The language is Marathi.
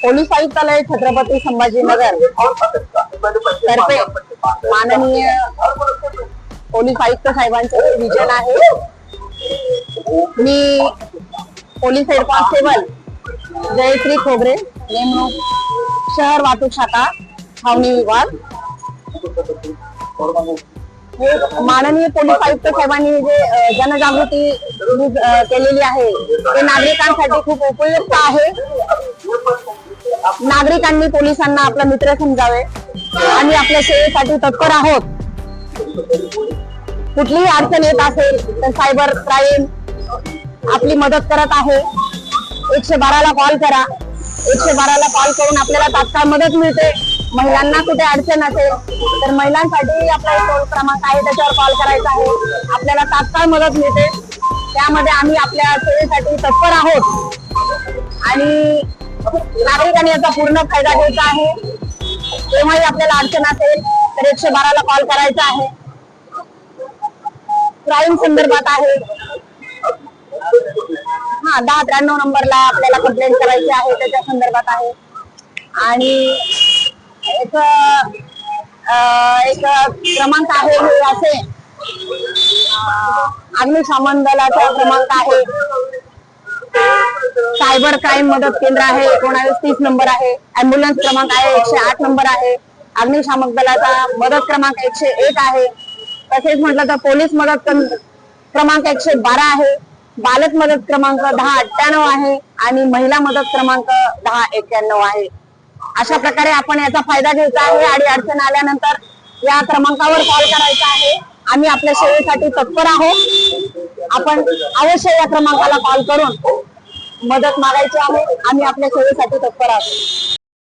पोलीस आयुक्तालय छत्रपती संभाजीनगर तर्फे माननीय पोलीस आयुक्त साहेबांचे विजन आहे। मी पोलीस हेड कॉन्स्टेबल जयश्री खोबरे, नेमणूक शहर वाहतूक शाखा, छावणी विभाग। माननीय पोलीस आयुक्त साहेबांनी जे जनजागृती केलेली आहे ते नागरिकांसाठी खूप उपयुक्त आहे। नागरिकांनी पोलिसांना आपला मित्र समजावे। आम्ही आपल्या सेवेसाठी तत्पर आहोत। कुठलीही अडचण येत असेल तर सायबर क्राईम आपली मदत करत आहे। 112 ला कॉल करा। 112 ला कॉल करून आपल्याला तात्काळ मदत मिळते। महिलांना कुठे अडचण असेल तर महिलांसाठी आपला टोल क्रमांक आहे, त्याच्यावर कॉल करायचा आहे, आपल्याला तात्काळ मदत मिळते। त्यामध्ये आम्ही आपल्या सेवेसाठी तत्पर आहोत आणि नागरिकांनी याचा पूर्ण फायदा घ्यायचा आहे। तेव्हाही आपल्याला अडचण असेल तर 112 ला कॉल करायचा आहे। क्राईम संदर्भात आहे 1093 नंबरला आपल्याला कंप्लेंट करायची आहे, त्याच्या संदर्भात आहे। आणि एक क्रमांक आहे हे असे अग्निशमन दलाचा क्रमांक आहे। सायबर क्राईम मदत केंद्र आहे 1930 नंबर आहे। अँब्युलन्स क्रमांक आहे 108 नंबर आहे। अग्निशामक दलाचा मदत क्रमांक 101 आहे। तसेच म्हटलं तर पोलीस मदत क्रमांक 112 आहे। बालक मदत क्रमांक 1098 आहे आणि महिला मदत क्रमांक 1091 आहे। अशा प्रकारे आपण याचा फायदा घ्यायचा आहे आणि अडचण आल्यानंतर या क्रमांकावर कॉल करायचा आहे। आम्ही आपल्या सेवेसाठी तत्पर आहोत। आपण अवश्य या क्रमांकाला कॉल करून मदत मागायची आहे। आम्ही आपल्या सेवेसाठी तत्पर आहोत।